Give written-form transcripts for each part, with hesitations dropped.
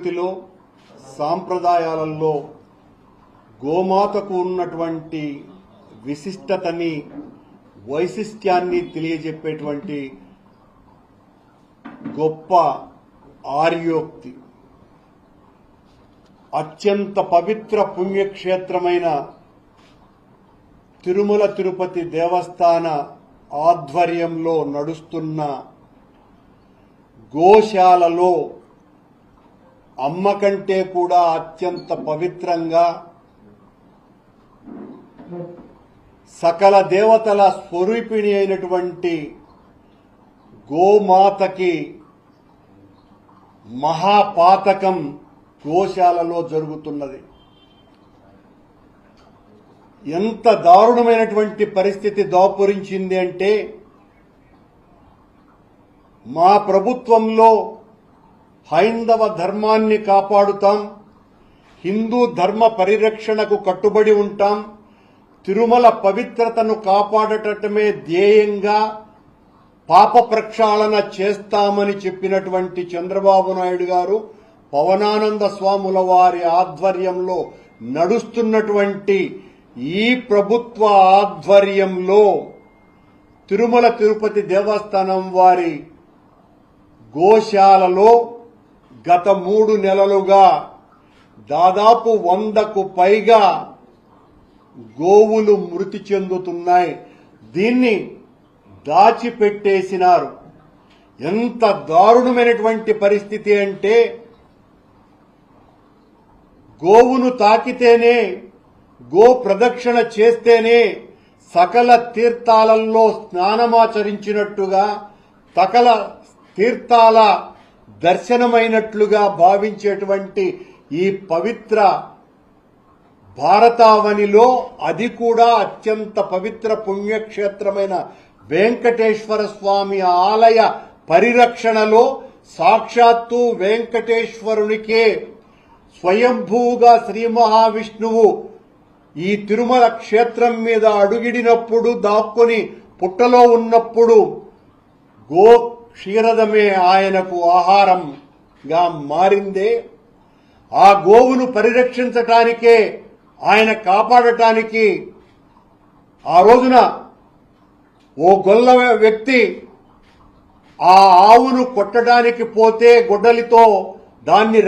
సంస్కృతిలో సాంప్రదాయాలలో గోమాతకు ఉన్నటువంటి విశిష్టతని వైశిష్ట్యాన్ని తెలియజెప్పేటువంటి గొప్ప ఆర్యోక్తి. అత్యంత పవిత్ర పుణ్యక్షేత్రమైన తిరుమల తిరుపతి దేవస్థాన ఆధ్వర్యంలో నడుస్తున్న గోశాలలో అమ్మ కంటే కూడా అత్యంత పవిత్రంగా సకల దేవతల స్వరూపిణి అయినటువంటి గోమాతకి మహాపాతకం గోశాలలో జరుగుతున్నది. ఎంత దారుణమైనటువంటి పరిస్థితి దాపురించింది అంటే, మా ప్రభుత్వంలో హైందవ ధర్మాన్ని కాపాడుతాం, హిందూ ధర్మ పరిరక్షణకు కట్టుబడి ఉంటాం, తిరుమల పవిత్రతను కాపాడటమే ధ్యేయంగా పాప ప్రక్షాళన చేస్తామని చెప్పినటువంటి చంద్రబాబు నాయుడు గారు పవనానంద స్వాముల వారి ఆధ్వర్యంలో నడుస్తున్నటువంటి ఈ ప్రభుత్వ ఆధ్వర్యంలో తిరుమల తిరుపతి దేవస్థానం వారి గోశాలలో గత 3 నెలలుగా దాదాపు 100కు పైగా గోవులు మృతి చెందుతున్నాయి. దీన్ని దాచిపెట్టేసినారు. ఎంత దారుణమైనటువంటి పరిస్థితి అంటే, గోవును తాకితేనే, గో ప్రదక్షిణ చేస్తేనే సకల తీర్థాలలో స్నానమాచరించినట్టుగా, సకల తీర్థాల దర్శనమైనట్లుగా భావించేటువంటి ఈ పవిత్ర భారతావనిలో, అది కూడా అత్యంత పవిత్ర పుణ్యక్షేత్రమైన వెంకటేశ్వర స్వామి ఆలయ పరిరక్షణలో సాక్షాత్తు వెంకటేశ్వరునికే స్వయంభూగా శ్రీ మహావిష్ణువు ఈ తిరుమల క్షేత్రం మీద అడుగిడినప్పుడు, దాక్కుని పుట్టలో ఉన్నప్పుడు గో క్షీరదమే ఆయనకు ఆహారంగా మారిందే. ఆ గోవును పరిరక్షించటానికే, ఆయన కాపాడటానికి ఆ రోజున ఓ గొల్ల వ్యక్తి ఆ ఆవును కొట్టడానికి పోతే గొడ్డలితో దాన్ని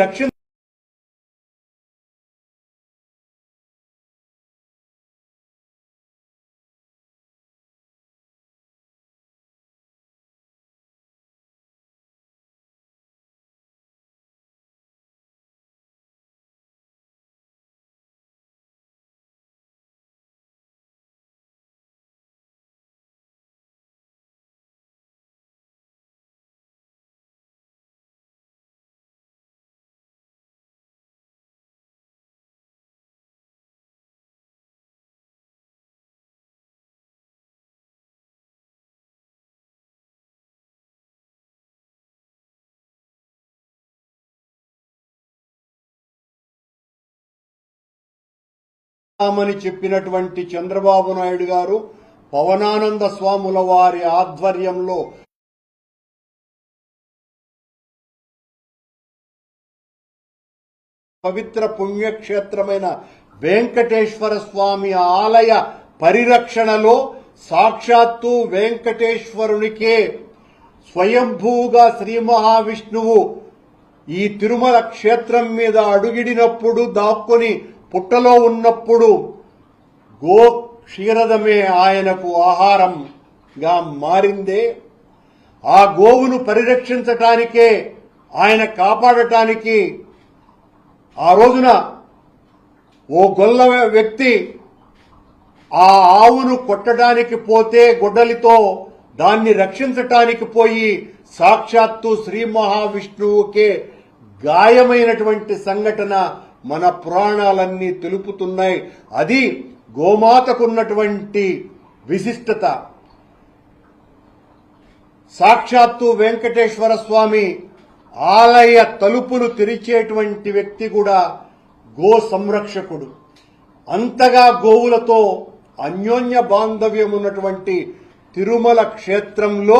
అని చెప్పినటువంటి చంద్రబాబు నాయుడు గారు పవనానంద స్వాముల వారి ఆధ్వర్యంలో పవిత్ర పుణ్యక్షేత్రమైన వెంకటేశ్వర స్వామి ఆలయ పరిరక్షణలో సాక్షాత్తు వెంకటేశ్వరునికే స్వయంభూగా శ్రీ మహావిష్ణువు ఈ తిరుమల క్షేత్రం మీద అడుగిడినప్పుడు, దాక్కుని పుట్టలో ఉన్నప్పుడు గో క్షీరదమే ఆయనకు ఆహారంగా మారిందే. ఆ గోవును పరిరక్షించటానికే, ఆయన కాపాడటానికి ఆ రోజున ఓ గొల్ల వ్యక్తి ఆ ఆవును కొట్టడానికి పోతే గొడ్డలితో దాన్ని రక్షించటానికి పోయి సాక్షాత్తు శ్రీ మహావిష్ణువుకే గాయమైనటువంటి సంఘటన మన పురాణాలన్నీ తెలుపుతున్నాయి. అది గోమాతకున్నటువంటి విశిష్టత. సాక్షాత్తు వెంకటేశ్వర స్వామి ఆలయ తలుపులు తెరిచేటువంటి వ్యక్తి కూడా గో సంరక్షకుడు. అంతగా గోవులతో అన్యోన్య బాంధవ్యం ఉన్నటువంటి తిరుమల క్షేత్రంలో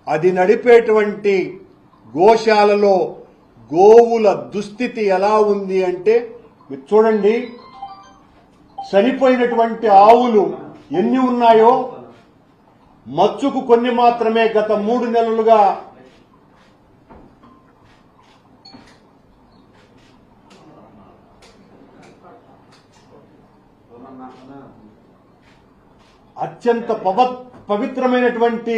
అది నడిపేటువంటి గోశాలలో గోవుల దుస్థితి ఎలా ఉంది అంటే మీరు చూడండి, చనిపోయినటువంటి ఆవులు ఎన్ని ఉన్నాయో మచ్చుకు కొన్ని మాత్రమే గత 3 నెలలుగా అత్యంత పవిత్రమైనటువంటి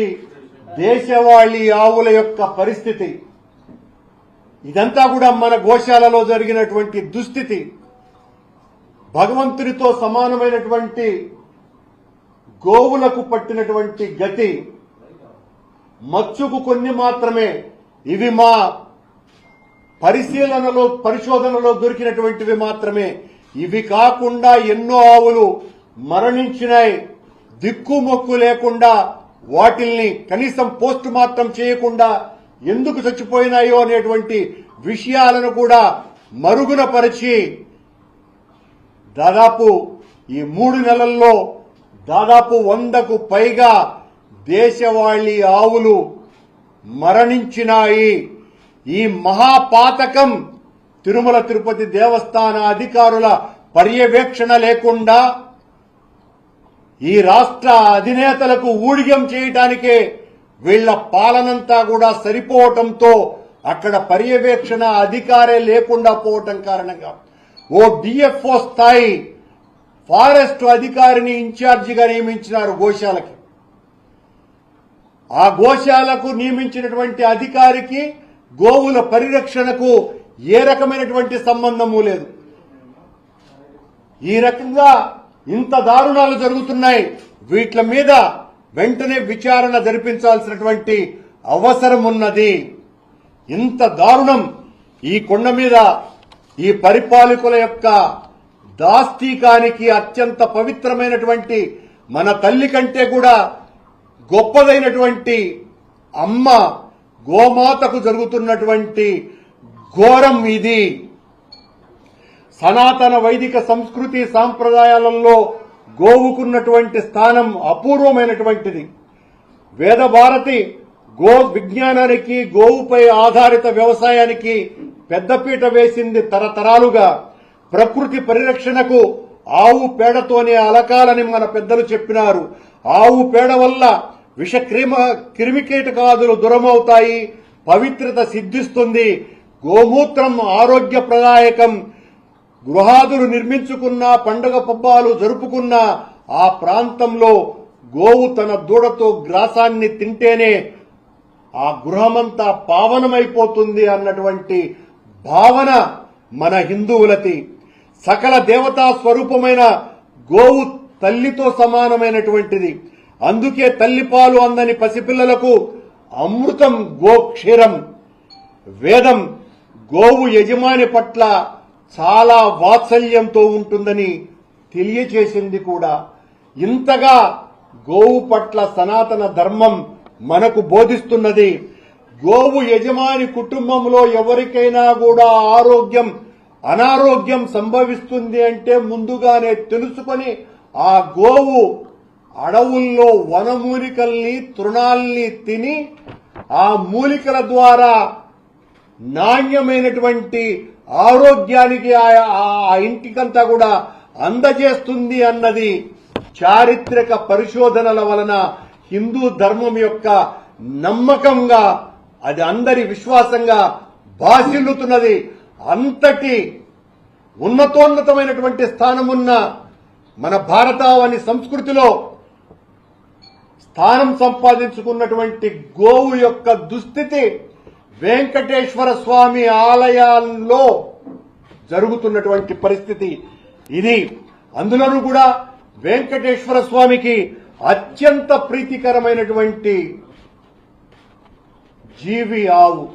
దేశవాళీ ఆవుల యొక్క పరిస్థితి ఇదంతా కూడా మన గోశాలలో జరిగినటువంటి దుస్థితి. భగవంతునితో సమానమైనటువంటి గోవులకు పట్టినటువంటి గతి. మచ్చుకు కొన్ని మాత్రమే, ఇవి మా పరిశోధనలో దొరికినటువంటివి మాత్రమే. ఇవి కాకుండా ఎన్నో ఆవులు మరణించినాయి. దిక్కుమొక్కు లేకుండా వాటిల్ని కనీసం పోస్ట్ మార్టం చేయకుండా ఎందుకు చచ్చిపోయినాయో అనేటువంటి విషయాలను కూడా మరుగున పరిచి దాదాపు ఈ 3 నెలల్లో దాదాపు 100కు పైగా దేశవాళీ ఆవులు మరణించినాయి. ఈ మహాపాతకం తిరుమల తిరుపతి దేవస్థాన అధికారుల పర్యవేక్షణ లేకుండా ఈ రాష్ట్ర అధినేతలకు ఊడిగం చేయడానికే వీళ్ల పాలనంతా కూడా సరిపోవటంతో అక్కడ పర్యవేక్షణ అధికారే లేకుండా పోవటం కారణంగా ఓ డిఎఫ్ఓ స్థాయి ఫారెస్ట్ అధికారిని ఇన్ఛార్జిగా నియమించినారు గోశాలకి. ఆ గోశాలకు నియమించినటువంటి అధికారికి గోవుల పరిరక్షణకు ఏ రకమైనటువంటి సంబంధము లేదు. ఈ రకంగా ఇంత దారుణాలు జరుగుతున్నాయి. వీటి మీద వెంటనే విచారణ జరిపించాల్సినటువంటి అవసరం ఉన్నది. ఇంత దారుణం ఈ కొండ మీద ఈ పరిపాలకుల యొక్క దాస్తీకానికి అత్యంత పవిత్రమైనటువంటి మన తల్లి కంటే కూడా గొప్పదైనటువంటి అమ్మ గోమాతకు జరుగుతున్నటువంటి ఘోరం ఇది. సనాతన వైదిక సంస్కృతి సాంప్రదాయాలలో గోవుకున్నటువంటి స్థానం అపూర్వమైనటువంటిది. వేదభారతి గో విజ్ఞానానికి, గోవుపై ఆధారిత వ్యవసాయానికి పెద్దపీట వేసింది తరతరాలుగా. ప్రకృతి పరిరక్షణకు ఆవు పేడతోనే అలకాలని మన పెద్దలు చెప్పినారు. ఆవు పేడ వల్ల విష క్రిమికీటకాదులు దూరమవుతాయి, పవిత్రత సిద్ధిస్తుంది. గోమూత్రం ఆరోగ్యప్రదాయకం. గృహాదులు నిర్మించుకున్నా, పండుగ పబ్బాలు జరుపుకున్నా ఆ ప్రాంతంలో గోవు తన దూడతో గ్రాసాన్ని తింటేనే ఆ గృహమంతా పావనమైపోతుంది అన్నటువంటి భావన మన హిందువులది. సకల దేవతా స్వరూపమైన గోవు తల్లితో సమానమైనటువంటిది. అందుకే తల్లిపాలు అందని పసిపిల్లలకు అమృతం గోక్షీరం. వేదం గోవు యజమాని పట్ల చాలా వాత్సల్యంతో ఉంటుందని తెలియచేసింది కూడా. ఇంతగా గోవు పట్ల సనాతన ధర్మం మనకు బోధిస్తున్నది. గోవు యజమాని కుటుంబంలో ఎవరికైనా కూడా అనారోగ్యం సంభవిస్తుంది అంటే ముందుగానే తెలుసుకొని ఆ గోవు అడవుల్లో వనమూలికల్ని, తృణాల్ని తిని ఆ మూలికల ద్వారా నాణ్యమైనటువంటి ఆరోగ్యానికి ఆ ఇంటికంతా కూడా అందజేస్తుంది అన్నది చారిత్రక పరిశోధనల వలన హిందూ ధర్మం యొక్క నమ్మకంగా, అది అందరి విశ్వాసంగా భాసిల్లుతున్నది. అంతటి ఉన్నతోన్నతమైనటువంటి స్థానమున్న మన భారతావని సంస్కృతిలో స్థానం సంపాదించుకున్నటువంటి గోవు యొక్క దుస్థితి వెంకటేశ్వర స్వామి ఆలయాల్లో జరుగుతున్నటువంటి పరిస్థితి ఇది. అందులోనూ కూడా వెంకటేశ్వర స్వామికి అత్యంత ప్రీతికరమైనటువంటి జీవి ఆవు.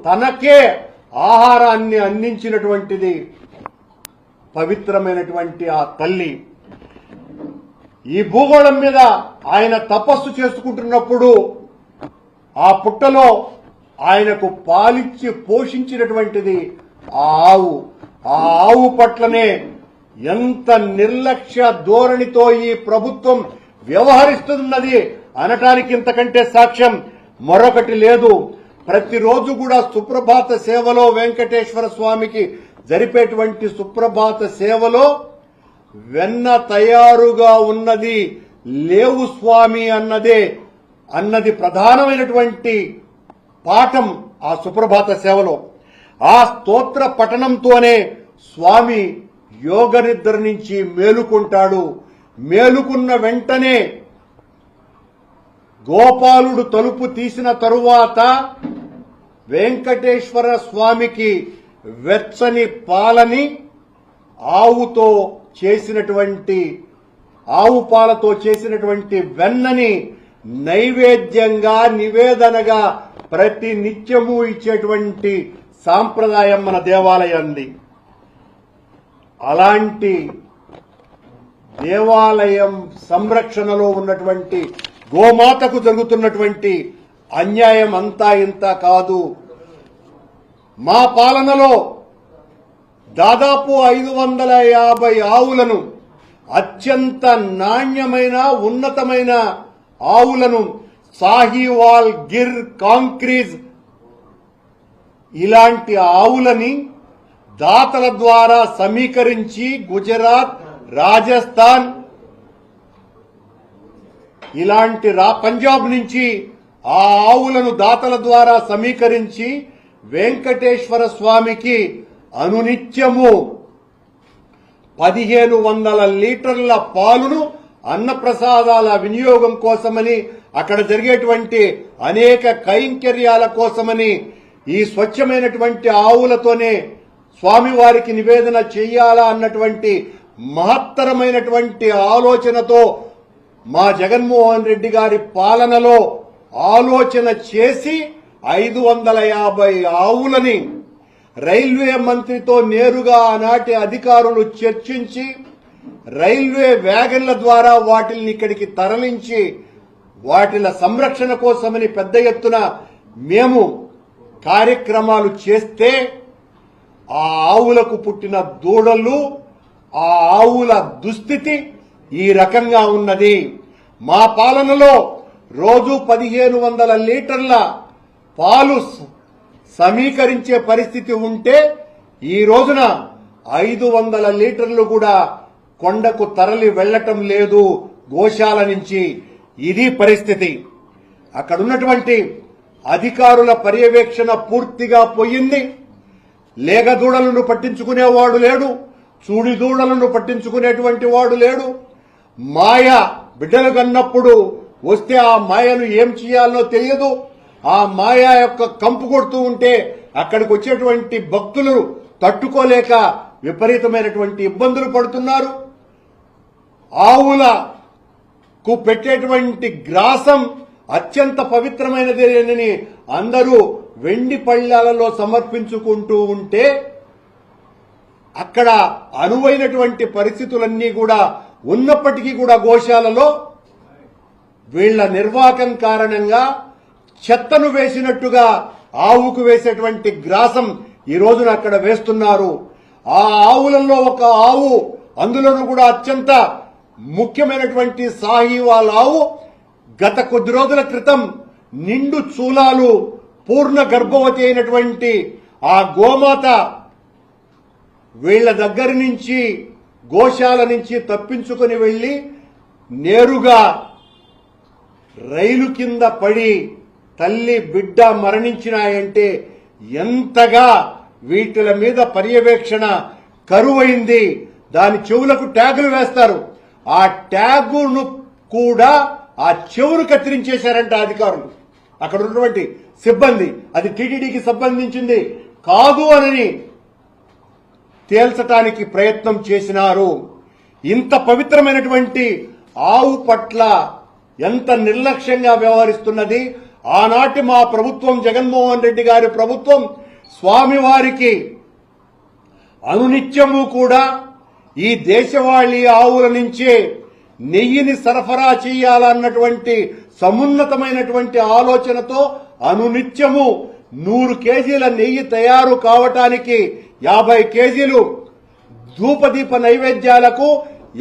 తనకే ఆహారాన్ని అందించినటువంటిది పవిత్రమైనటువంటి ఆ తల్లి. ఈ భూగోళం మీద ఆయన తపస్సు చేసుకుంటున్నప్పుడు ఆ పుట్టలో ఆయనకు పాలిచ్చి పోషించినటువంటిది ఆ ఆవు. ఆ ఆవు పట్లనే ఎంత నిర్లక్ష్య ధోరణితో ఈ ప్రభుత్వం వ్యవహరిస్తున్నది అనటానికి ఇంతకంటే సాక్ష్యం మరొకటి లేదు. ప్రతిరోజు కూడా సుప్రభాత సేవలో వెంకటేశ్వర స్వామికి జరిపేటువంటి సుప్రభాత సేవలో వెన్న తయారుగా ఉన్నది లేవు స్వామి అన్నది ప్రధానమైనటువంటి పాఠం ఆ సుప్రభాత సేవలో. ఆ స్తోత్ర పఠనంతోనే స్వామి యోగ నిద్ర నుంచి మేలుకుంటాడు. మేలుకున్న వెంటనే గోపాలుడు తలుపు తీసిన తరువాత వెంకటేశ్వర స్వామికి వెచ్చని పాలని ఆవు పాలతో చేసినటువంటి వెన్నని నైవేద్యంగా నివేదనగా ప్రతి నిత్యము ఇచ్చేటువంటి సాంప్రదాయం మన దేవాలయంది. అలాంటి దేవాలయం సంరక్షణలో ఉన్నటువంటి గోమాతకు జరుగుతున్నటువంటి అన్యాయం అంతా ఇంత కాదు. మా పాలనలో దాదాపు 550 ఆవులను, అత్యంత నాణ్యమైన ఉన్నతమైన ఆవులను, సాహివాల్, గిర్, కాంక్రీజ్ ఇలాంటి ఆవులని దాతల ద్వారా సమీకరించి గుజరాత్, రాజస్థాన్ ఇలాంటి పంజాబ్ నుంచి ఆ ఆవులను దాతల ద్వారా సమీకరించి వెంకటేశ్వర స్వామికి అనునిత్యము 1500 లీటర్ల పాలును అన్నప్రసాదాల వినియోగం కోసమని, అక్కడ జరిగేటువంటి అనేక కైంకర్యాల కోసమని ఈ స్వచ్ఛమైనటువంటి ఆవులతోనే స్వామివారికి నివేదన చెయ్యాలా అన్నటువంటి మహత్తరమైనటువంటి ఆలోచనతో మా జగన్మోహన్ రెడ్డి గారి పాలనలో ఆలోచన చేసి 550 ఆవులని రైల్వే మంత్రితో నేరుగా ఆనాటి అధికారులు చర్చించి రైల్వే వ్యాగన్ల ద్వారా వాటిని ఇక్కడికి తరలించి వాటిల సంరక్షణ కోసమని పెద్ద ఎత్తున మేము కార్యక్రమాలు చేస్తే ఆ ఆవులకు పుట్టిన దూడలు, ఆ ఆవుల దుస్థితి ఈ రకంగా ఉన్నది. మా పాలనలో రోజు 1500 లీటర్ల పాలు సమీకరించే పరిస్థితి ఉంటే ఈ రోజున 500 లీటర్లు కూడా కొండకు తరలి వెళ్లటం లేదు గోశాల నుంచి. ఇది పరిస్థితి. అక్కడున్నటువంటి అధికారుల పర్యవేక్షణ పూర్తిగా పోయింది. లేగ దూడలను పట్టించుకునేవాడు లేడు, చూడి దూడలను పట్టించుకునేటువంటి వాడు లేడు. మాయ బిడ్డలు కన్నప్పుడు వస్తే ఆ మాయను ఏం చేయాలో తెలియదు. ఆ మాయ యొక్క కంపు కొడుతూ ఉంటే అక్కడికి వచ్చేటువంటి భక్తులు తట్టుకోలేక విపరీతమైనటువంటి ఇబ్బందులు పడుతున్నారు. ఆవులకు పెట్టేటువంటి గ్రాసం అత్యంత పవిత్రమైనదేనని అందరూ వెండి పళ్ళాలలో సమర్పించుకుంటూ ఉంటే అక్కడ అనువైనటువంటి పరిస్థితులన్నీ కూడా ఉన్నప్పటికీ కూడా గోశాలలో వీళ్ల నిర్వాహకం కారణంగా చెత్తను వేసినట్టుగా ఆవుకు వేసేటువంటి గ్రాసం ఈ రోజున అక్కడ వేస్తున్నారు. ఆ ఆవులలో ఒక ఆవు, అందులోనూ కూడా అత్యంత ముఖ్యమైనటువంటి సాహివాల్ ఆవు గత కొద్ది రోజుల క్రితం నిండు చూలాలు పూర్ణ గర్భవతి అయినటువంటి ఆ గోమాత వీళ్ల దగ్గర నుంచి గోశాల నుంచి తప్పించుకుని వెళ్లి నేరుగా రైలు కింద పడి తల్లి బిడ్డ మరణించినాయంటే ఎంతగా వీటిల మీద పర్యవేక్షణ కరువైంది. దాని చెవులకు ట్యాగులు వేస్తారు. ఆ ట్యాగును కూడా ఆ చెవును కత్తిరించేశారంట అధికారులు. అక్కడ ఉన్నటువంటి సిబ్బంది అది టీటీడీకి సంబంధించింది కాదు అని తేల్చటానికి ప్రయత్నం చేసినారు. ఇంత పవిత్రమైనటువంటి ఆవు పట్ల ఎంత నిర్లక్ష్యంగా వ్యవహరిస్తున్నది. ఆనాటి మా ప్రభుత్వం, జగన్మోహన్ రెడ్డి గారి ప్రభుత్వం, స్వామివారికి అనునిత్యము కూడా ఈ దేశవాళీ ఆవుల నుంచే నెయ్యిని సరఫరా చేయాలన్నటువంటి సమున్నతమైనటువంటి ఆలోచనతో అనునిత్యము 100 కేజీల నెయ్యి తయారు కావటానికి 50 కేజీలు ధూపదీప నైవేద్యాలకు,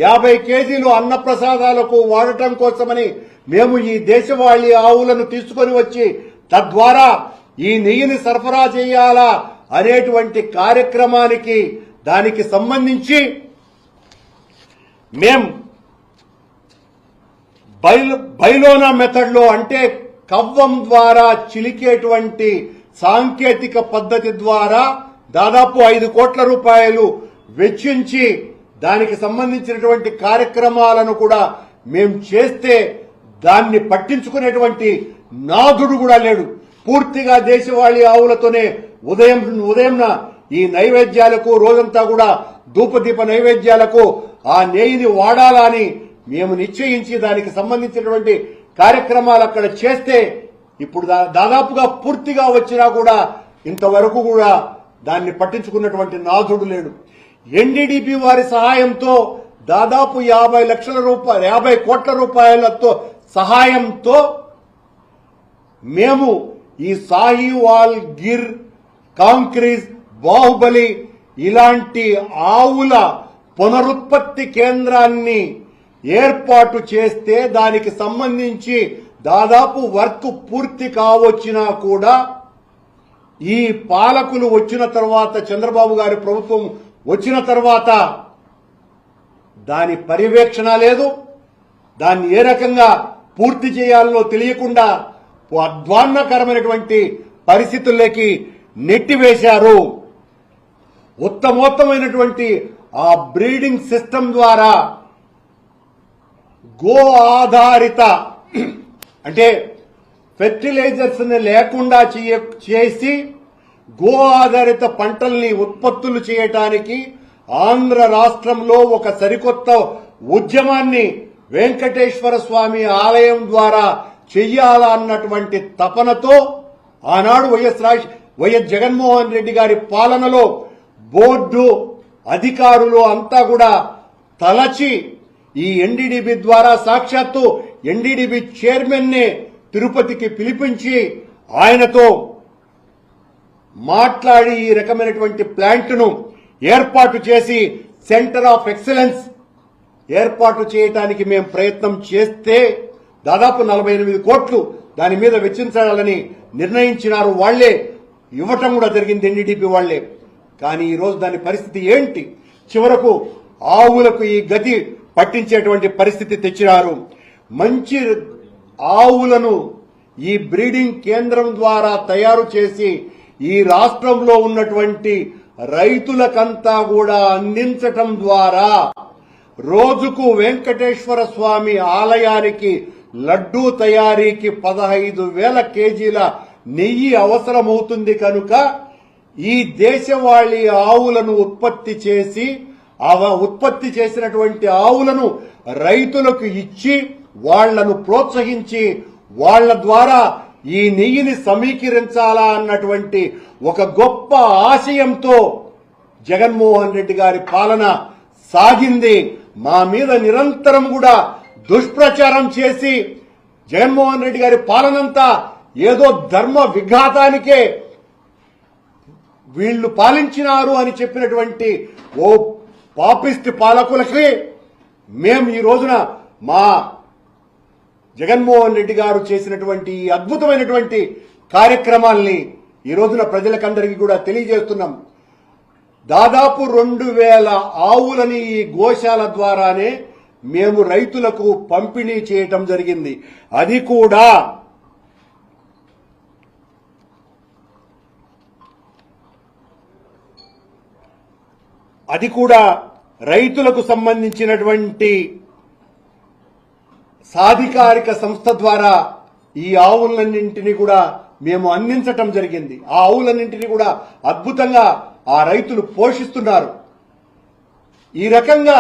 50 కేజీలు అన్నప్రసాదాలకు వాడటం కోసమని మేము ఈ దేశవాళీ ఆవులను తీసుకొని వచ్చి తద్వారా ఈ నెయ్యిని సరఫరా చేయాలా అనేటువంటి కార్యక్రమానికి దానికి సంబంధించి మేం బైలోనా మెథడ్ లో అంటే కవ్వం ద్వారా చిలికేటువంటి సాంకేతిక పద్ధతి ద్వారా దాదాపు 5 కోట్ల రూపాయలు వెచ్చించి దానికి సంబంధించినటువంటి కార్యక్రమాలను కూడా మేం చేస్తే దాన్ని పట్టించుకునేటువంటి నాథుడు కూడా లేడు. పూర్తిగా దేశవాళీ ఆవులతోనే ఉదయంన ఈ నైవేద్యాలకు రోజంతా కూడా ధూపదీప నైవేద్యాలకు ఆ నెయ్యిని వాడాలని మేము నిశ్చయించి దానికి సంబంధించినటువంటి కార్యక్రమాలు అక్కడ చేస్తే ఇప్పుడు దాదాపుగా పూర్తిగా వచ్చినా కూడా ఇంతవరకు కూడా దాన్ని పట్టించుకున్నటువంటి నాథుడు లేడు. ఎన్డీడీపీ వారి సహాయంతో దాదాపు 50 కోట్ల రూపాయలతో సహాయంతో మేము ఈ సాహివాల్, గిర్, కాంక్రీజ్, బాహుబలి ఇలాంటి ఆవుల పునరుత్పత్తి కేంద్రాన్ని ఏర్పాటు చేస్తే దానికి సంబంధించి దాదాపు వర్క్ పూర్తి కావచ్చినా కూడా ఈ పాలకులు వచ్చిన తర్వాత, చంద్రబాబు గారి ప్రభుత్వం వచ్చిన తర్వాత దాని పర్యవేక్షణ లేదు. దాన్ని ఏ రకంగా పూర్తి చేయాలో తెలియకుండా అధ్వాన్నకరమైనటువంటి పరిస్థితుల్లోకి నెట్టివేశారు. ఉత్తమోత్తమైనటువంటి ఆ బ్రీడింగ్ సిస్టమ్ ద్వారా గో ఆధారిత అంటే ఫెర్టిలైజర్స్ ని లేకుండా చేసి గో ఆధారిత పంటల్ని ఉత్పత్తులు చేయటానికి ఆంధ్ర రాష్ట్రంలో ఒక సరికొత్త ఉద్యమాన్ని వెంకటేశ్వర స్వామి ఆలయం ద్వారా చెయ్యాలన్నటువంటి తపనతో ఆనాడు వైఎస్ జగన్మోహన్ రెడ్డి గారి పాలనలో బోర్డు అధికారులు అంతా కూడా తలచి ఈ ఎన్డీడీబీ ద్వారా సాక్షాత్తు ఎన్డీడీబీ చైర్మన్ ని తిరుపతికి పిలిపించి ఆయనతో మాట్లాడి ఈ రకమైనటువంటి ప్లాంట్ ను ఏర్పాటు చేసి సెంటర్ ఆఫ్ ఎక్సలెన్స్ ఏర్పాటు చేయడానికి మేము ప్రయత్నం చేస్తే దాదాపు 48 కోట్లు దాని మీద వెచ్చించాలని నిర్ణయించినారు. వాళ్లే ఇవ్వటం కూడా జరిగింది, ఎన్డీడీపీ వాళ్లే. కానీ ఈ రోజు దాని పరిస్థితి ఏంటి? చివరకు ఆవులకు ఈ గతి పట్టించేటువంటి పరిస్థితి తెచ్చినారు. మంచి ఆవులను ఈ బ్రీడింగ్ కేంద్రం ద్వారా తయారు చేసి ఈ రాష్ట్రంలో ఉన్నటువంటి రైతులకంతా కూడా అందించటం ద్వారా రోజుకు వెంకటేశ్వర స్వామి ఆలయానికి లడ్డూ తయారీకి 15,000 కేజీల నెయ్యి అవసరమవుతుంది కనుక ఈ దేశవాళీ ఆవులను ఉత్పత్తి చేసినటువంటి ఆవులను రైతులకు ఇచ్చి వాళ్లను ప్రోత్సహించి వాళ్ల ద్వారా ఈ నెయ్యిని సమీకరించాలా అన్నటువంటి ఒక గొప్ప ఆశయంతో జగన్మోహన్ రెడ్డి గారి పాలన సాగింది. మా మీద నిరంతరం కూడా దుష్ప్రచారం చేసి జగన్మోహన్ రెడ్డి గారి పాలనంతా ఏదో ధర్మ విఘాతానికే వీళ్లు పాలించినారు అని చెప్పినటువంటి ఓ పాపిస్ట్ పాలకులకి మేము ఈ రోజున మా జగన్మోహన్ రెడ్డి గారు చేసినటువంటి అద్భుతమైనటువంటి కార్యక్రమాల్ని ఈ రోజున ప్రజలకందరికీ కూడా తెలియజేస్తున్నాం. దాదాపు 2,000 ఆవులని ఈ గోశాల ద్వారానే మేము రైతులకు పంపిణీ చేయటం జరిగింది. అది కూడా రైతులకు సంబంధించినటువంటి సాధికారిక సంస్థ ద్వారా ఈ ఆవులన్నింటినీ కూడా మేము అందించటం జరిగింది. ఆ ఆవులన్నింటినీ కూడా అద్భుతంగా ఆ రైతులు పోషిస్తున్నారు. ఈ రకంగా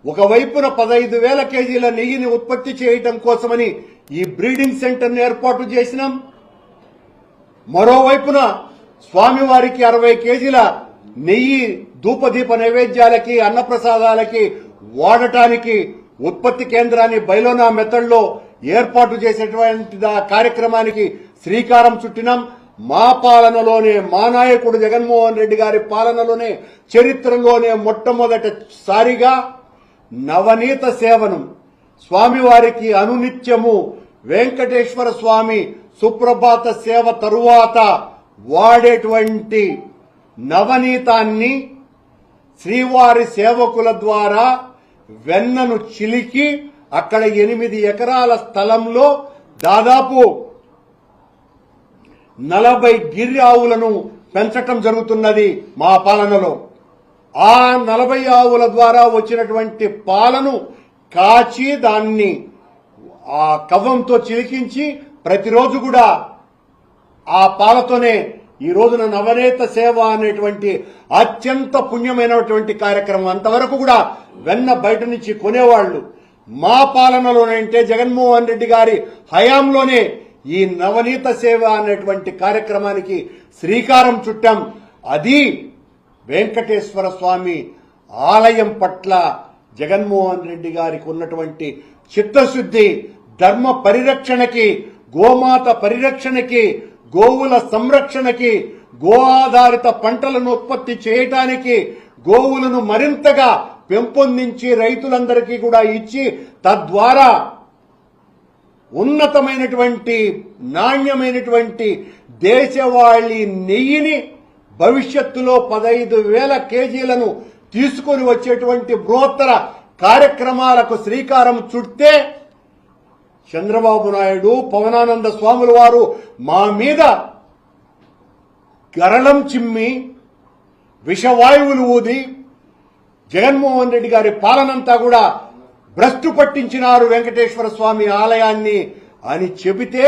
ఒకవైపున 15,000 కేజీల నెయ్యిని ఉత్పత్తి చేయటం కోసమని ఈ బ్రీడింగ్ సెంటర్ను ఏర్పాటు చేసినాం. మరోవైపున స్వామివారికి 60 కేజీల నెయ్యి ధూపదీప నైవేద్యాలకి అన్నప్రసాదాలకి వాడటానికి ఉత్పత్తి కేంద్రాన్ని బైలోనా మెథడ్లో ఏర్పాటు చేసేటువంటి కార్యక్రమానికి శ్రీకారం చుట్టినాం. మా పాలనలోనే, మా నాయకుడు జగన్మోహన్ రెడ్డి గారి పాలనలోనే చరిత్రలోనే మొట్టమొదటిసారిగా నవనీత సేవనం స్వామివారికి అనునిత్యము వెంకటేశ్వర స్వామి సుప్రభాత సేవ తరువాత వాడేటువంటి నవనీతాన్ని శ్రీవారి సేవకుల ద్వారా వెన్నను చిలికి అక్కడ 8 ఎకరాల స్థలంలో దాదాపు 40 గిర్రె ఆవులను పెంచటం జరుగుతున్నది మా పాలనలో. ఆ 40 ఆవుల ద్వారా వచ్చినటువంటి పాలను కాచి దాన్ని ఆ కవ్వంతో చిలికించి ప్రతిరోజు కూడా ఆ పాలతోనే ఈ రోజున నవనేత సేవ అనేటువంటి అత్యంత పుణ్యమైనటువంటి కార్యక్రమం. అంతవరకు కూడా వెన్న బయట నుంచి కొనేవాళ్లు. మా పాలనలోనంటే జగన్మోహన్ రెడ్డి గారి హయాంలోనే ఈ నవనీత సేవ అనేటువంటి కార్యక్రమానికి శ్రీకారం చుట్టాం. అది వెంకటేశ్వర స్వామి ఆలయం పట్ల జగన్మోహన్ రెడ్డి గారికి ఉన్నటువంటి చిత్తశుద్ధి, ధర్మ పరిరక్షణకి, గోమాత పరిరక్షణకి, గోవుల సంరక్షణకి, గో ఆధారిత పంటలను ఉత్పత్తి చేయటానికి, గోవులను మరింతగా పెంపొందించి రైతులందరికీ కూడా ఇచ్చి తద్వారా ఉన్నతమైనటువంటి నాణ్యమైనటువంటి దేశవాళీ నెయ్యిని భవిష్యత్తులో 15,000 కేజీలను తీసుకొని వచ్చేటువంటి బృహత్తర కార్యక్రమాలకు శ్రీకారం చుట్టే చంద్రబాబు నాయుడు, పవనానంద స్వాముల వారు మా మీద గరళం చిమ్మి విషవాయువులు ఊది జగన్మోహన్ రెడ్డి గారి పాలనంతా కూడా భ్రష్టు పట్టించినారు వెంకటేశ్వర స్వామి ఆలయాన్ని అని చెబితే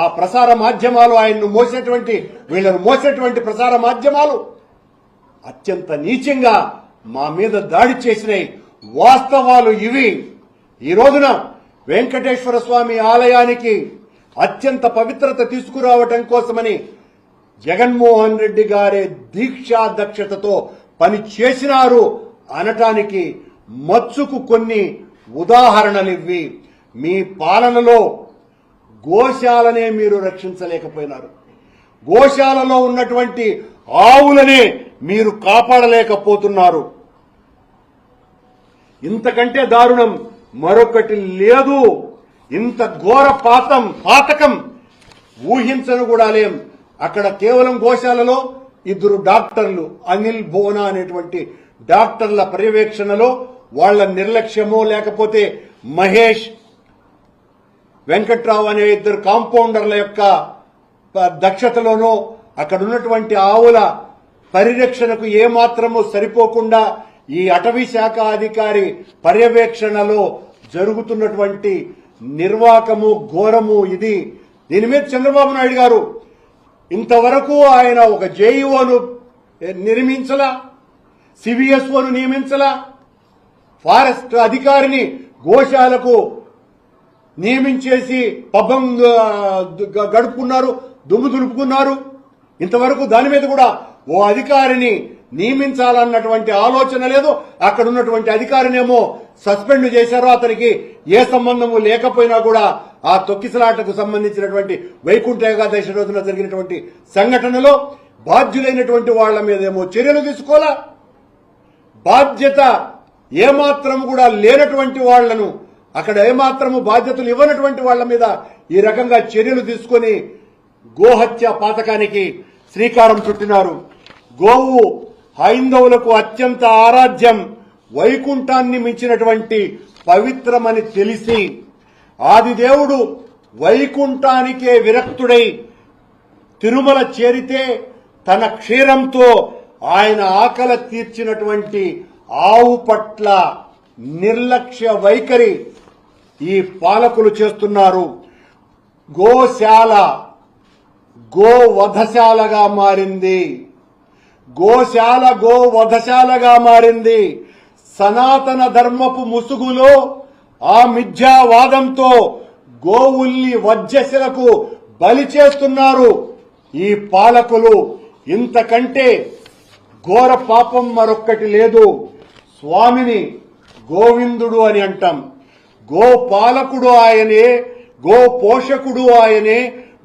ఆ ప్రసార మాధ్యమాలు ఆయన్ను మోసేటువంటి, వీళ్లను మోసేటువంటి ప్రసార మాధ్యమాలు అత్యంత నీచంగా మా మీద దాడి చేసినాయి. వాస్తవాలు ఇవి. ఈ రోజున వెంకటేశ్వర స్వామి ఆలయానికి అత్యంత పవిత్రత తీసుకురావటం కోసమని జగన్మోహన్ రెడ్డి గారే దీక్షా దక్షతతో పని చేసినారు అనటానికి మచ్చుకు కొన్ని ఉదాహరణలివి. మీ పాలనలో గోశాలనే మీరు రక్షించలేకపోయినారు. గోశాలలో ఉన్నటువంటి ఆవులనే మీరు కాపాడలేకపోతున్నారు. ఇంతకంటే దారుణం మరొకటి లేదు. ఇంత ఘోర పాతకం ఊహించను కూడా లేం. అక్కడ కేవలం గోశాలలో 2 డాక్టర్లు, అనిల్ బోనా అనేటువంటి డాక్టర్ల పర్యవేక్షణలో వాళ్ల నిర్లక్ష్యమో లేకపోతే మహేష్, వెంకట్రావు అనే 2 కాంపౌండర్ల యొక్క దక్షతలోనో అక్కడ ఉన్నటువంటి ఆవుల పరిరక్షణకు ఏమాత్రము సరిపోకుండా ఈ అటవీ శాఖ అధికారి పర్యవేక్షణలో జరుగుతున్నటువంటి నిర్వాకము, ఘోరము ఇది. దీని మీద చంద్రబాబు నాయుడు గారు ఇంతవరకు ఆయన ఒక జేఈఓను నిర్మించలా, సివిఎస్ఓను నియమించలా, ఫారెస్ట్ అధికారిని గోశాలకు నియమించేసి పబ్బం గడుపుకున్నారు, దుమ్ము దులుపుకున్నారు. ఇంతవరకు దాని మీద కూడా ఓ అధికారిని నియమించాలన్నటువంటి ఆలోచన లేదు. అక్కడ ఉన్నటువంటి అధికారినేమో సస్పెండ్ చేశారు. అతనికి ఏ సంబంధము లేకపోయినా కూడా ఆ తొక్కిసలాటకు సంబంధించినటువంటి వైకుంఠ ఏకాదశి రోజున జరిగినటువంటి సంఘటనలో బాధ్యులైనటువంటి వాళ్ల మీదేమో చర్యలు తీసుకోవాలా, బాధ్యత ఏమాత్రం కూడా లేనటువంటి వాళ్లను, అక్కడ ఏమాత్రము బాధ్యతలు ఇవ్వనటువంటి వాళ్ల మీద ఈ రకంగా చర్యలు తీసుకొని గోహత్య పాతకానికి శ్రీకారం చుట్టినారు. గోవు హైందవులకు అత్యంత ఆరాధ్యం, వైకుంఠాన్ని మించినటువంటి పవిత్రమని తెలిసి ఆదిదేవుడు వైకుంఠానికే విరక్తుడై తిరుమల చేరితే తన క్షీరంతో ఆయన ఆకలి తీర్చినటువంటి ఆవు పట్ల నిర్లక్ష్య వైఖరి ఈ పాలకులు చేస్తున్నారు. గోశాల గోవధశాలగా మారింది. గోశాల గోవధశాలగా మారింది. సనాతన ధర్మపు ముసుగులో ఆ మిథ్యావాదంతో గోవుల్ని వధ్యశలకు బలి చేస్తున్నారు ఈ పాలకులు. ఇంతకంటే ఘోర పాపం మరొక్కటి లేదు. స్వామిని గోవిందుడు అని అంటాం. గోపాలకుడు ఆయనే, గో పోషకుడు ఆయనే,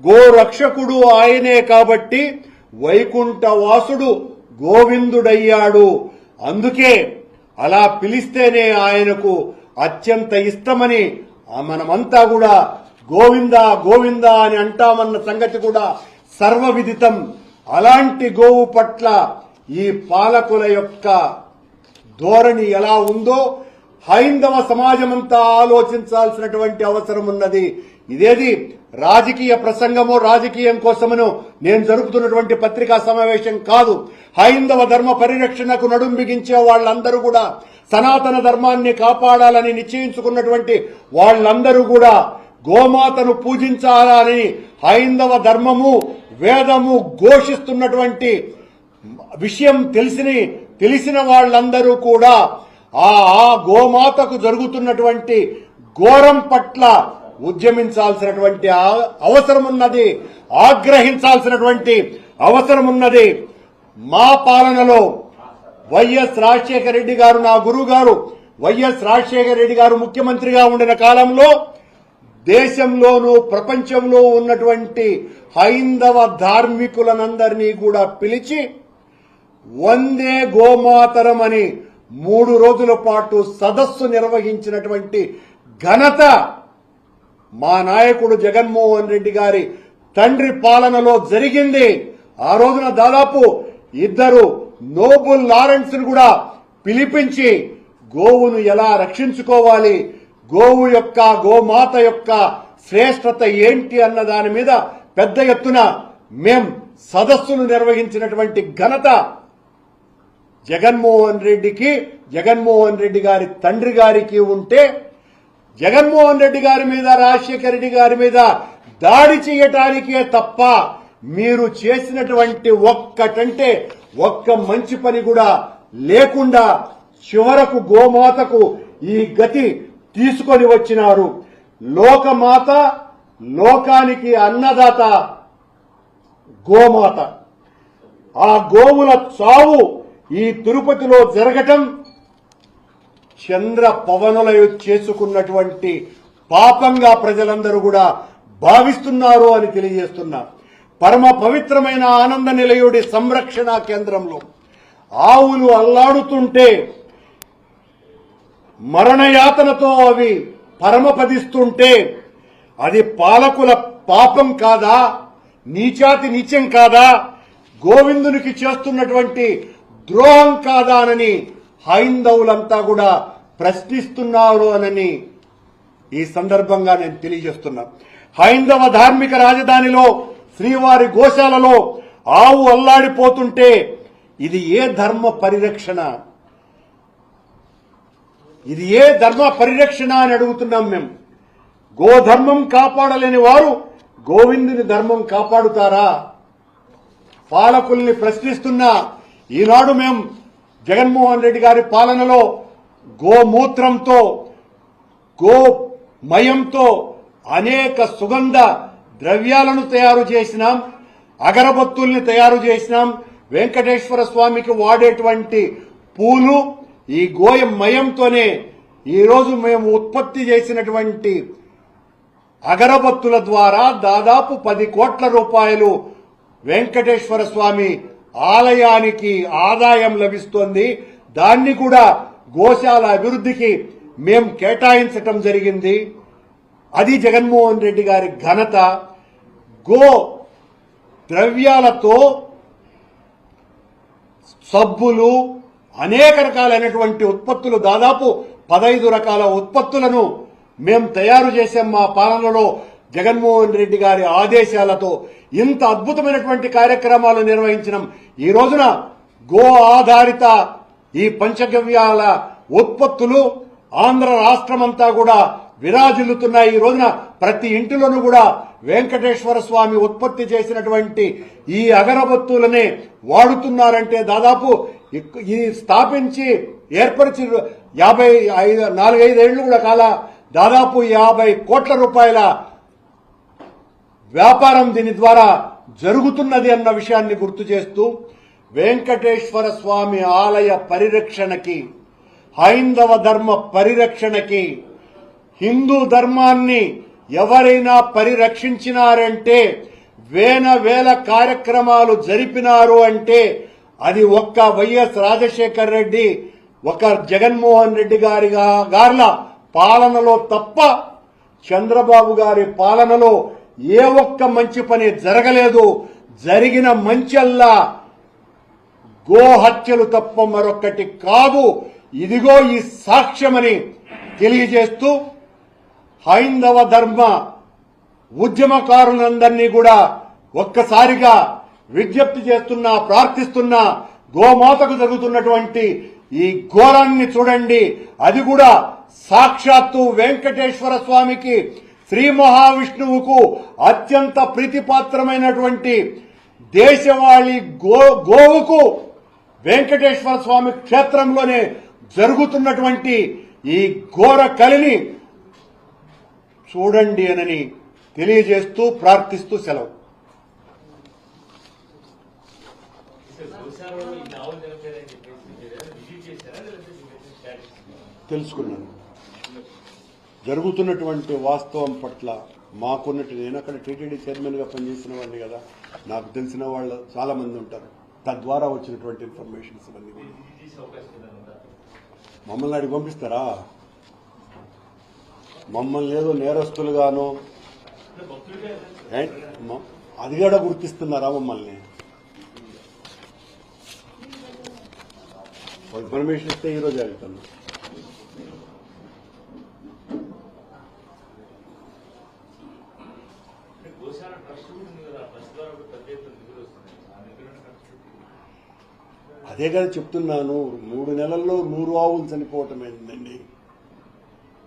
గోరక్షకుడు ఆయనే. కాబట్టి వైకుంఠవాసుడు గోవిందుడయ్యాడు. అందుకే అలా పిలిస్తేనే ఆయనకు అత్యంత ఇష్టమని మనమంతా కూడా గోవింద గోవింద అని అంటామన్న సంగతి కూడా సర్వవిదితం. అలాంటి గోవు పట్ల ఈ పాలకుల యొక్క ధోరణి ఎలా ఉందో హైందవ సమాజమంతా ఆలోచించాల్సినటువంటి అవసరం ఉన్నది. ఇదేది రాజకీయ ప్రసంగమో రాజకీయం కోసమనో నేను జరుపుతున్నటువంటి పత్రికా సమావేశం కాదు. హైందవ ధర్మ పరిరక్షణకు నడుం బిగించే వాళ్ళందరూ కూడా, సనాతన ధర్మాన్ని కాపాడాలని నిశ్చయించుకున్నటువంటి వాళ్ళందరూ కూడా గోమాతను పూజించాలని హైందవ ధర్మము వేదము ఘోషిస్తున్నటువంటి విషయం తెలిసిన వాళ్ళందరూ కూడా ఆ గోమాతకు జరుగుతున్నటువంటి ఘోరం పట్ల ఉద్యమించాల్సినటువంటి అవసరం ఉన్నది, ఆగ్రహించాల్సినటువంటి అవసరం ఉన్నది. మా పాలనలో వైఎస్ రాజశేఖర రెడ్డి గారు, నా గురువు గారు వైఎస్ రాజశేఖర రెడ్డి గారు ముఖ్యమంత్రిగా ఉండిన కాలంలో దేశంలోనూ ప్రపంచంలో ఉన్నటువంటి హైందవ ధార్మికులనందరినీ కూడా పిలిచి వందే గోమాతరం అని 3 రోజుల పాటు సదస్సు నిర్వహించినటువంటి ఘనత మా నాయకుడు జగన్మోహన్ రెడ్డి గారి తండ్రి పాలనలో జరిగింది. ఆ రోజున దాదాపు 2 నోబుల్ లారెన్స్ ను కూడా పిలిపించి గోవును ఎలా రక్షించుకోవాలి, గోవు యొక్క గోమాత యొక్క శ్రేష్టత ఏంటి అన్న దాని మీద పెద్ద ఎత్తున మేం సదస్సును నిర్వహించినటువంటి ఘనత జగన్మోహన్ రెడ్డి గారి తండ్రి గారికి ఉంటే, జగన్మోహన్ రెడ్డి గారి మీద రాజశేఖర రెడ్డి గారి మీద దాడి చేయటానికే తప్ప మీరు చేసినటువంటి ఒక్క మంచి పని కూడా లేకుండా చివరకు గోమాతకు ఈ గతి తీసుకొని వచ్చినారు. లోకమాత, లోకానికి అన్నదాత గోమాత. ఆ గోవుల చావు ఈ తిరుపతిలో జరగటం చంద్ర పవనులు చేసుకున్నటువంటి పాపంగా ప్రజలందరూ కూడా భావిస్తున్నారు అని తెలియజేస్తున్నారు. పరమ పవిత్రమైన ఆనంద నిలయుడి సంరక్షణ కేంద్రంలో ఆవులు అల్లాడుతుంటే, మరణయాతనతో అవి పరమపదిస్తుంటే అది పాలకుల పాపం కాదా, నీచం కాదా, గోవిందునికి చేస్తున్నటువంటి ద్రోహం కాదానని హైందవులంతా కూడా ప్రశ్నిస్తున్నారు అని ఈ సందర్భంగా నేను తెలియజేస్తున్నా. హైందవ ధార్మిక రాజధానిలో శ్రీవారి గోశాలలో ఆవు అల్లాడిపోతుంటే ఇది ఏ ధర్మ పరిరక్షణ? ఇది ఏ ధర్మ పరిరక్షణ అని అడుగుతున్నాం మేము. గోధర్మం కాపాడలేని వారు గోవిందుని ధర్మం కాపాడుతారా? పాలకుల్ని ప్రశ్నిస్తున్నా. ఈనాడు మేం జగన్మోహన్ రెడ్డి గారి పాలనలో గోమూత్రంతో, గోమయంతో అనేక సుగంధ ద్రవ్యాలను తయారు చేసినాం, అగరబత్తుల్ని తయారు చేసినాం. వెంకటేశ్వర స్వామికి వాడేటువంటి పూలు ఈ గోమయంతోనే ఈరోజు మేము ఉత్పత్తి చేసినటువంటి అగరబత్తుల ద్వారా దాదాపు 10 కోట్ల రూపాయలు వెంకటేశ్వర స్వామి ఆలయానికి ఆదాయం లభిస్తోంది. దాన్ని కూడా గోశాల అభివృద్ధికి మేం కేటాయించటం జరిగింది. అది జగన్మోహన్ రెడ్డి గారి ఘనత. గో ద్రవ్యాలతో సబ్బులు, అనేక రకాలైనటువంటి ఉత్పత్తులు, దాదాపు 15 రకాల ఉత్పత్తులను మేం తయారు చేశాం మా పాలనలో. జగన్మోహన్ రెడ్డి గారి ఆదేశాలతో ఇంత అద్భుతమైనటువంటి కార్యక్రమాలు నిర్వహించినాం. ఈ రోజున గో ఆధారిత ఈ పంచగవ్యాల ఉత్పత్తులు ఆంధ్ర రాష్ట్రమంతా కూడా విరాజిల్లుతున్నాయి. ఈ రోజున ప్రతి ఇంటిలోనూ కూడా వెంకటేశ్వర స్వామి ఉత్పత్తి చేసినటువంటి ఈ అగరబత్తులనే వాడుతున్నారంటే దాదాపు ఈ స్థాపించి ఏర్పరిచి 4-5 ఏళ్లు కూడా కాల దాదాపు 50 కోట్ల రూపాయల వ్యాపారం దీని ద్వారా జరుగుతున్నది అన్న విషయాన్ని గుర్తు చేస్తూ, వెంకటేశ్వర స్వామి ఆలయ పరిరక్షణకి, హైందవ ధర్మ పరిరక్షణకి, హిందూ ధర్మాన్ని ఎవరైనా పరిరక్షించినారంటే, వేల కార్యక్రమాలు జరిపినారు అంటే అది ఒక్క వైఎస్ రాజశేఖర రెడ్డి, ఒక జగన్మోహన్ రెడ్డి గారిల పాలనలో తప్ప చంద్రబాబు గారి పాలనలో ఏ ఒక్క మంచి పని జరగలేదు. జరిగిన మంచల్లా గోహత్యలు తప్ప మరొక్కటి కాదు. ఇదిగో ఈ సాక్ష్యమని తెలియజేస్తూ హైందవ ధర్మ ఉద్యమకారులందరినీ కూడా ఒక్కసారిగా విజ్ఞప్తి చేస్తున్నా, ప్రార్థిస్తున్నా, గోమాతకు జరుగుతున్నటువంటి ఈ ఘోరాన్ని చూడండి. అది కూడా సాక్షాత్తు వెంకటేశ్వర స్వామికి, శ్రీ మహావిష్ణువుకు అత్యంత ప్రీతిపాత్రమైనటువంటి దేశవాళీ గోవుకు వెంకటేశ్వర స్వామి క్షేత్రంలోనే జరుగుతున్నటువంటి ఈ ఘోర కలిని చూడండి అని తెలియజేస్తూ, ప్రార్థిస్తూ సెలవు. తెలుసుకున్నాను. జరుగుతున్నటువంటి వాస్తవం పట్ల మాకున్నట్టు, నేను అక్కడ టీటీడీ చైర్మన్గా పనిచేసిన వాడిని కదా, నాకు తెలిసిన వాళ్ళు చాలా మంది ఉంటారు. తద్వారా వచ్చినటువంటి ఇన్ఫర్మేషన్స్ ఇవన్నీ మమ్మల్ని అడిగి పంపిస్తారా? మమ్మల్ని ఏదో నేరస్తులుగానో అది కూడా గుర్తిస్తున్నారా మమ్మల్ని? ఇన్ఫర్మేషన్ ఇస్తే ఈరోజు వెళ్తాను. అదే కదా చెప్తున్నాను. 3 నెలల్లో 100 ఆవులు చనిపోవటం ఏంటండి?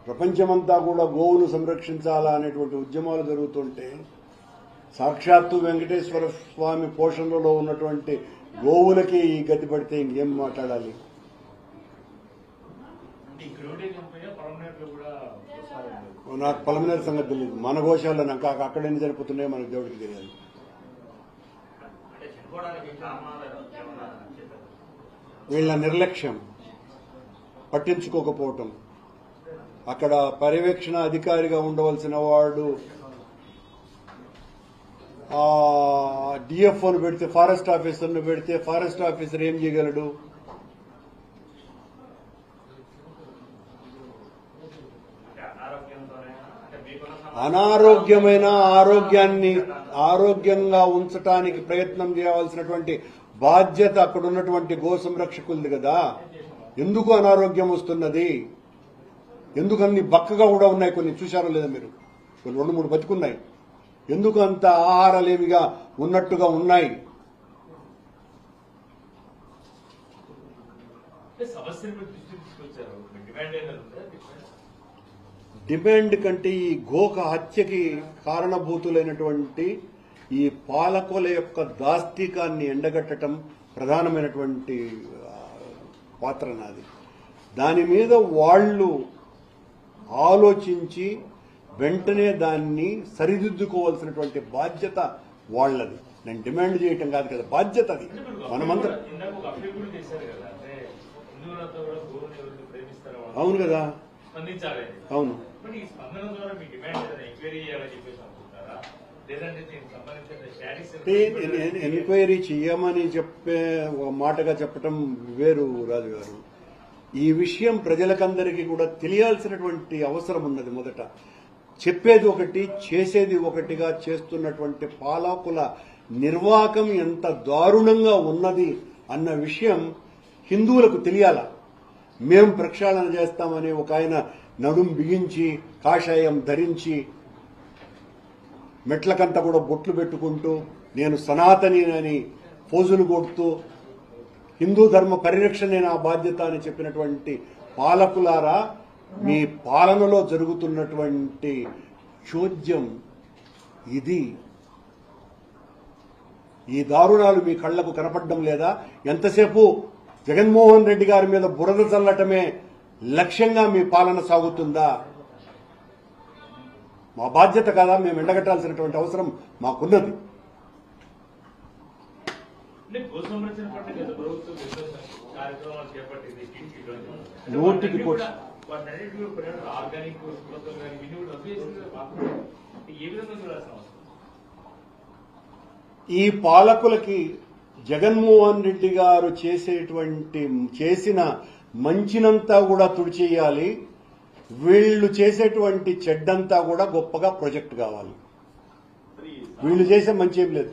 ప్రపంచమంతా కూడా గోవును సంరక్షించాలా అనేటువంటి ఉద్యమాలు జరుగుతుంటే సాక్షాత్తు వెంకటేశ్వర స్వామి పోషణలో ఉన్నటువంటి గోవులకి ఈ గతి పడితే ఇంకేం మాట్లాడాలి? నాకు పలమనేరు సంగతి తెలియదు. మన గోశాలలో నాకు అక్కడ ఎన్ని చనిపోతున్నాయో మనకు దేవుడికి తెలియదు. వీళ్ళ నిర్లక్ష్యం, పట్టించుకోకపోవటం, అక్కడ పర్యవేక్షణ అధికారిగా ఉండవలసిన వాడు డిఎఫ్ఓను పెడితే, ఫారెస్ట్ ఆఫీసర్ను పెడితే ఫారెస్ట్ ఆఫీసర్ ఏం చేయగలడు? అనారోగ్యమైన ఆరోగ్యంగా ఉంచటానికి ప్రయత్నం చేయవలసినటువంటి బాధ్యత అక్కడ ఉన్నటువంటి గో సంరక్షకులది కదా. ఎందుకు అనారోగ్యం వస్తున్నది? ఎందుకు అన్ని బక్కగా కూడా ఉన్నాయి? కొన్ని చూశారో లేదా మీరు? కొన్ని 2-3 బతికున్నాయి. ఎందుకు అంత ఆహారలేమిగా ఉన్నట్టుగా ఉన్నాయి? డిమాండ్ కంటే ఈ గోక హత్యకి కారణభూతులైనటువంటి ఈ పాలకుల యొక్క దాష్టికాన్ని ఎండగట్టడం ప్రధానమైనటువంటి పాత్ర నాది. దాని మీద వాళ్ళు ఆలోచించి వెంటనే దాన్ని సరిదిద్దుకోవాల్సినటువంటి బాధ్యత వాళ్ళది. నేను డిమాండ్ చేయటం కాదు కదా, బాధ్యత అది. మనమంతా అవును కదా, అవును. ఎంక్వైరీ చెయ్యమని చెప్పే మాటగా చెప్పటం వేరు రాజు గారు. ఈ విషయం ప్రజలకందరికీ కూడా తెలియాల్సినటువంటి అవసరం ఉన్నది. మొదట చెప్పేది ఒకటి, చేసేది ఒకటిగా చేస్తున్నటువంటి పాలకుల నిర్వాకం ఎంత దారుణంగా ఉన్నది అన్న విషయం హిందువులకు తెలియాల. మేం ప్రక్షాళన చేస్తామని ఒక ఆయన నడుం బిగించి కాషాయం ధరించి మెట్లకంతా కూడా బొట్లు పెట్టుకుంటూ నేను సనాతని అని పోజులు కొడుతూ హిందూ ధర్మ పరిరక్షణే నా బాధ్యత అని చెప్పినటువంటి పాలకులారా, మీ పాలనలో జరుగుతున్నటువంటి చోద్యం ఇది. ఈ దారుణాలు మీ కళ్లకు కనపడడం లేదా? ఎంతసేపు జగన్మోహన్ రెడ్డి గారి మీద బురద చల్లటమే లక్ష్యంగా మీ పాలన సాగుతుందా? మా బాధ్యత కదా, మేము ఎండగట్టాల్సినటువంటి అవసరం మాకున్నది. నోటికి ఈ పాలకులకి జగన్మోహన్ రెడ్డి గారు చేసిన మంచినంతా కూడా తుడిచేయాలి. వీళ్ళు చేసేటువంటి చెడ్డంతా కూడా గొప్పగా ప్రొజెక్ట్ కావాలి. వీళ్ళు చేసే మంచి ఏం లేదు.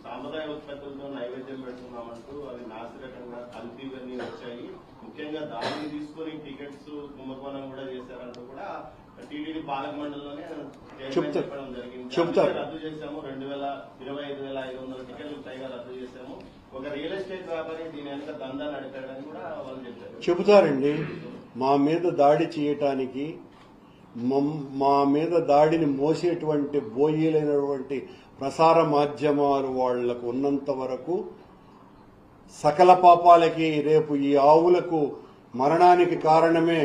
సాంప్రదాయ ఉత్పత్తులతో నైవేద్యం పెడుతున్నామంటూ అవి నాసిరకంగా కల్తీవన్నీ వచ్చాయి. ముఖ్యంగా దాన్ని తీసుకుని టికెట్స్ కుంభకోణం కూడా చేశారంటూ కూడా టీటీడీ పాలక మండలిలోనే చెప్పడం జరిగింది. రద్దు చేశాము, 25,500 టికెట్లు పైగా రద్దు చేశాము. ఒక రియల్ ఎస్టేట్ వ్యాపారి దీని వెనక దందా నడిపాడని కూడా వాళ్ళు చెప్పారు. చెబుతారండి. మా మీద దాడి చేయటానికి, మా మీద దాడిని మోసేటువంటి బోయీలైనటువంటి ప్రసార మాధ్యమాలు వాళ్లకు ఉన్నంత వరకు సకల పాపాలకి రేపు ఈ ఆవులకు మరణానికి కారణమే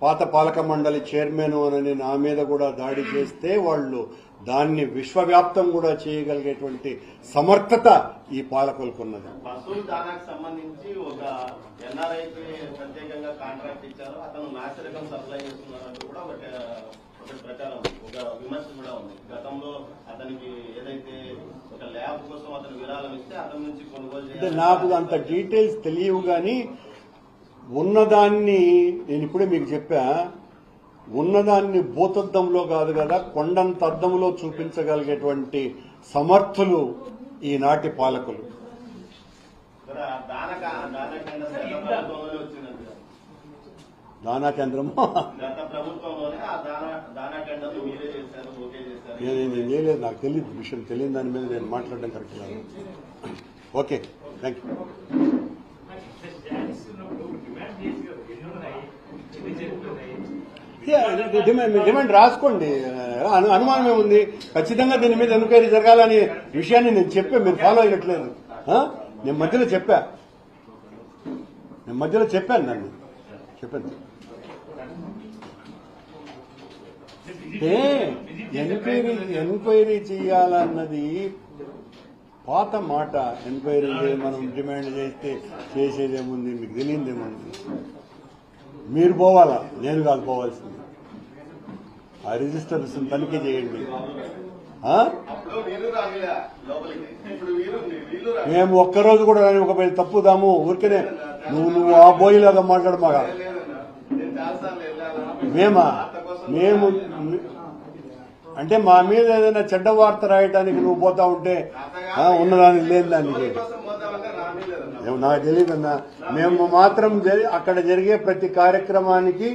పాత పాలక మండలి చైర్మన్ అని నా మీద కూడా దాడి చేస్తే వాళ్ళు దాన్ని విశ్వవ్యాప్తం కూడా చేయగలిగేటువంటి సమర్థత ఈ పాలకులకు ఉన్నది. పశువుల దానాకు సంబంధించి ఒక ఎన్ఆర్ఐకి ప్రత్యేకంగా కాంట్రాక్ట్ ఇచ్చారు, అతను నాసిరకం సప్లై చేస్తున్నారంటూ కూడా ఒక ప్రచారం, ఒక విమర్శ కూడా ఉంది. గతంలో అతనికి ఏదైతే ఒక ల్యాబ్ కోసం అతను విరాళం ఇస్తే అతని నుంచి కొనుగోలు చేయాలి. నాకు అంత డీటెయిల్స్ తెలియవు కానీ ఉన్నదాన్ని నేను ఇప్పుడే మీకు చెప్పా, ఉన్నదాన్ని భూతద్దంలో కాదు కదా కొండంత అద్దంలో చూపించగలిగేటువంటి సమర్థులు ఈనాటి పాలకులు. దానా కేంద్రము నేను చేయలేదు, నాకు తెలియదు విషయం, తెలియని దాని మీద నేను మాట్లాడడం కరెక్ట్ కాదు. Okay, thank you. డిమాండ్ రాసుకోండి, అనుమానం ఏముంది? ఖచ్చితంగా దీని మీద ఎంక్వైరీ జరగాలనే విషయాన్ని నేను చెప్పా, మీరు ఫాలో అయినట్లేదు. నేను మధ్యలో చెప్పాను దాన్ని చెప్పాను. ఎంక్వైరీ చేయాలన్నది పాత మాట. ఎంక్వైరీ మనం డిమాండ్ చేస్తే చేసేదేముంది, మీకు తెలియదేముంది? మీరు పోవాలా, నేను కాదు పోవాల్సింది. ఆ రిజిస్టర్స్ తనిఖీ చేయండి. మేము ఒక్కరోజు కూడా ఒక తప్పుదాము ఊరికనే నువ్వు ఆ బోయిలాగా మాట్లాడమాగా. మేము అంటే మా మీద ఏదైనా చెడ్డ వార్త రాయడానికి నువ్వు పోతా ఉంటే ఉన్నదానికి లేని దానికి నాకు తెలియదన్నా. మేము మాత్రం అక్కడ జరిగే ప్రతి కార్యక్రమానికి